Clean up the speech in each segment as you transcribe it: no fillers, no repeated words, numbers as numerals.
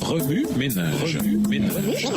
Remue ménage. Remue ménage.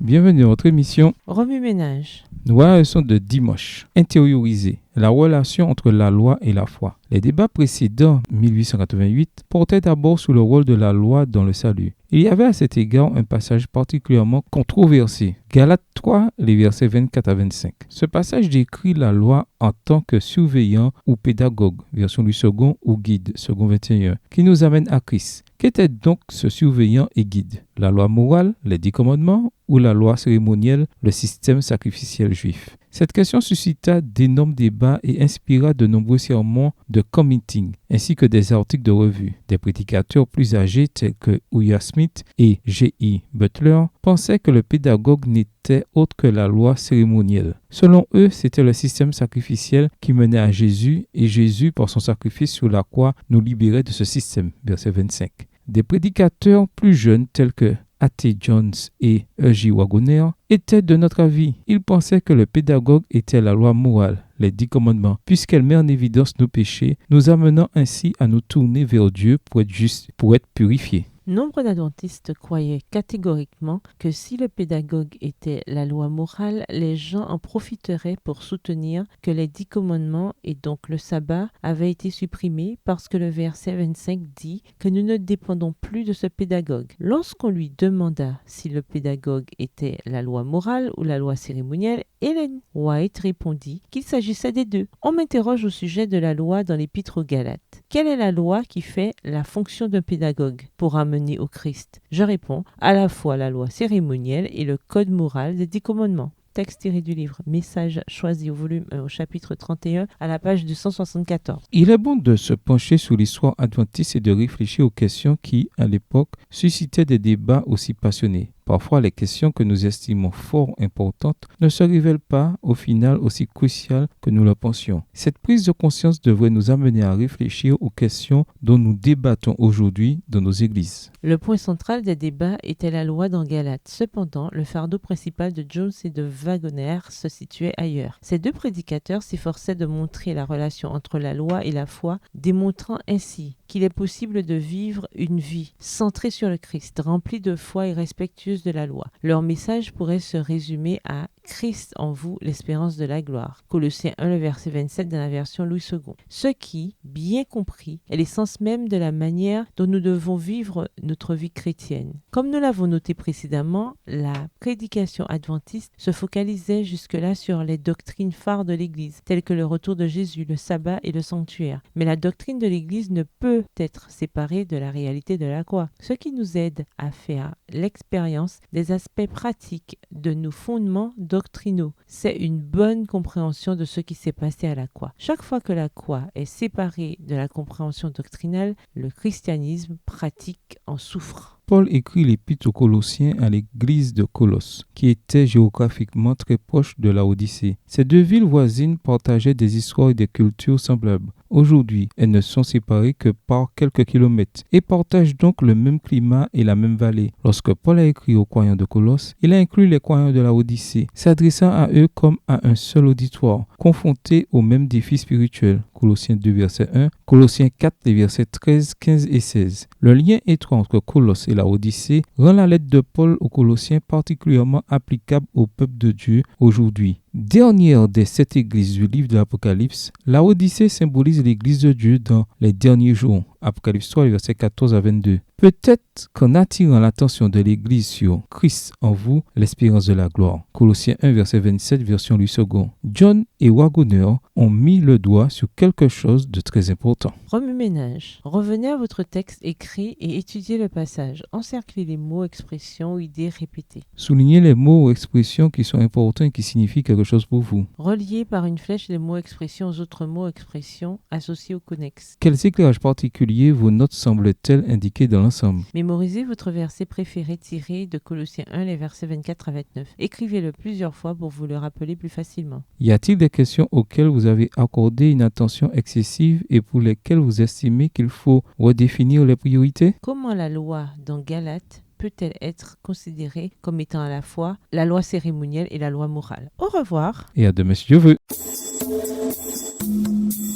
Bienvenue dans votre émission Remue ménage. Nous voilà la leçon de dimanche. Intérioriser la relation entre la loi et la foi. Les débats précédents, 1888, portaient d'abord sur le rôle de la loi dans le salut. Il y avait à cet égard un passage particulièrement controversé. Galates 3, les versets 24 à 25. Ce passage décrit la loi en tant que surveillant ou pédagogue, version Louis II, ou guide, second 21, qui nous amène à Christ. Qu'était donc ce surveillant et guide? La loi morale, les 10 commandements, ou la loi cérémonielle, le système sacrificiel juif? Cette question suscita d'énormes débats et inspira de nombreux sermons de committing, ainsi que des articles de revue. Des prédicateurs plus âgés tels que Uya Smith et G.I. Butler pensaient que le pédagogue n'était autre que la loi cérémonielle. Selon eux, c'était le système sacrificiel qui menait à Jésus, et Jésus, par son sacrifice sur la croix, nous libérait de ce système. Verset 25. Des prédicateurs plus jeunes tels que A.T. Jones et E.J. Wagoner étaient de notre avis. Ils pensaient que le pédagogue était la loi morale, les 10 commandements, puisqu'elle met en évidence nos péchés, nous amenant ainsi à nous tourner vers Dieu pour être justes, pour être purifiés. Nombre d'adventistes croyaient catégoriquement que si le pédagogue était la loi morale, les gens en profiteraient pour soutenir que les 10 commandements et donc le sabbat avaient été supprimés parce que le verset 25 dit que nous ne dépendons plus de ce pédagogue. Lorsqu'on lui demanda si le pédagogue était la loi morale ou la loi cérémonielle, Ellen White répondit qu'il s'agissait des deux. On m'interroge au sujet de la loi dans l'Épître aux Galates. Quelle est la loi qui fait la fonction d'un pédagogue pour amener au Christ? Je réponds, à la fois la loi cérémonielle et le code moral des 10 commandements. Texte tiré du livre Message choisi au volume 1 au chapitre 31 à la page 274. Il est bon de se pencher sur l'histoire adventiste et de réfléchir aux questions qui, à l'époque, suscitaient des débats aussi passionnés. Parfois, les questions que nous estimons fort importantes ne se révèlent pas, au final, aussi cruciales que nous le pensions. Cette prise de conscience devrait nous amener à réfléchir aux questions dont nous débattons aujourd'hui dans nos églises. Le point central des débats était la loi dans Galates. Cependant, le fardeau principal de Jones et de Wagoner se situait ailleurs. Ces deux prédicateurs s'efforçaient de montrer la relation entre la loi et la foi, démontrant ainsi qu'il est possible de vivre une vie centrée sur le Christ, remplie de foi et respectueuse de la loi. Leur message pourrait se résumer à Christ en vous, l'espérance de la gloire. Colossiens 1, le verset 27 dans la version Louis II. Ce qui, bien compris, est l'essence même de la manière dont nous devons vivre notre vie chrétienne. Comme nous l'avons noté précédemment, la prédication adventiste se focalisait jusque-là sur les doctrines phares de l'Église, telles que le retour de Jésus, le sabbat et le sanctuaire. Mais la doctrine de l'Église ne peut être séparée de la réalité de la croix, ce qui nous aide à faire l'expérience des aspects pratiques de nos fondements doctrinaux. C'est une bonne compréhension de ce qui s'est passé à la croix. Chaque fois que la croix est séparée de la compréhension doctrinale, le christianisme pratique en souffre. Paul écrit l'épître aux Colossiens à l'église de Colosse, qui était géographiquement très proche de la Odyssée. Ces deux villes voisines partageaient des histoires et des cultures semblables. Aujourd'hui, elles ne sont séparées que par quelques kilomètres et partagent donc le même climat et la même vallée. Lorsque Paul a écrit aux croyants de Colosse, il a inclus les croyants de la Odyssée, s'adressant à eux comme à un seul auditoire, confrontés aux mêmes défis spirituels. Colossiens 2, verset 1, Colossiens 4, les versets 13, 15 et 16. Le lien étroit entre Colosse et la Odyssée rend la lettre de Paul aux Colossiens particulièrement applicable au peuple de Dieu aujourd'hui. Dernière des 7 églises du livre de l'Apocalypse, la Odyssée symbolise l'église de Dieu dans les derniers jours. Apocalypse 3, versets 14 à 22. Peut-être qu'en attirant l'attention de l'église sur Christ en vous, l'espérance de la gloire. Colossiens 1, verset 27, version Louis II. John et Wagoner ont mis le doigt sur quelque chose de très important. Remue-ménage. Revenez à votre texte écrit et étudiez le passage. Encerclez les mots, expressions ou idées répétées. Soulignez les mots ou expressions qui sont importants et qui signifient quelque chose pour vous. Reliez par une flèche les mots, expressions aux autres mots, expressions associés aux connexes. Quels éclairages particuliers vos notes semblent-elles indiquer dans l'ensemble? Mémorisez votre verset préféré tiré de Colossiens 1, les versets 24 à 29. Écrivez-le plusieurs fois pour vous le rappeler plus facilement. Y a-t-il des questions auxquelles vous avez accordé une attention excessive et pour lesquelles vous estimez qu'il faut redéfinir les priorités? Comment la loi dans Galates peut-elle être considérée comme étant à la fois la loi cérémonielle et la loi morale? Au revoir. Et à demain si Dieu veut.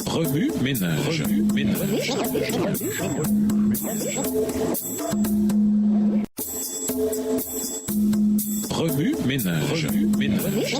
Remue ménage. Remue ménage. Remue ménage. Remue ménage.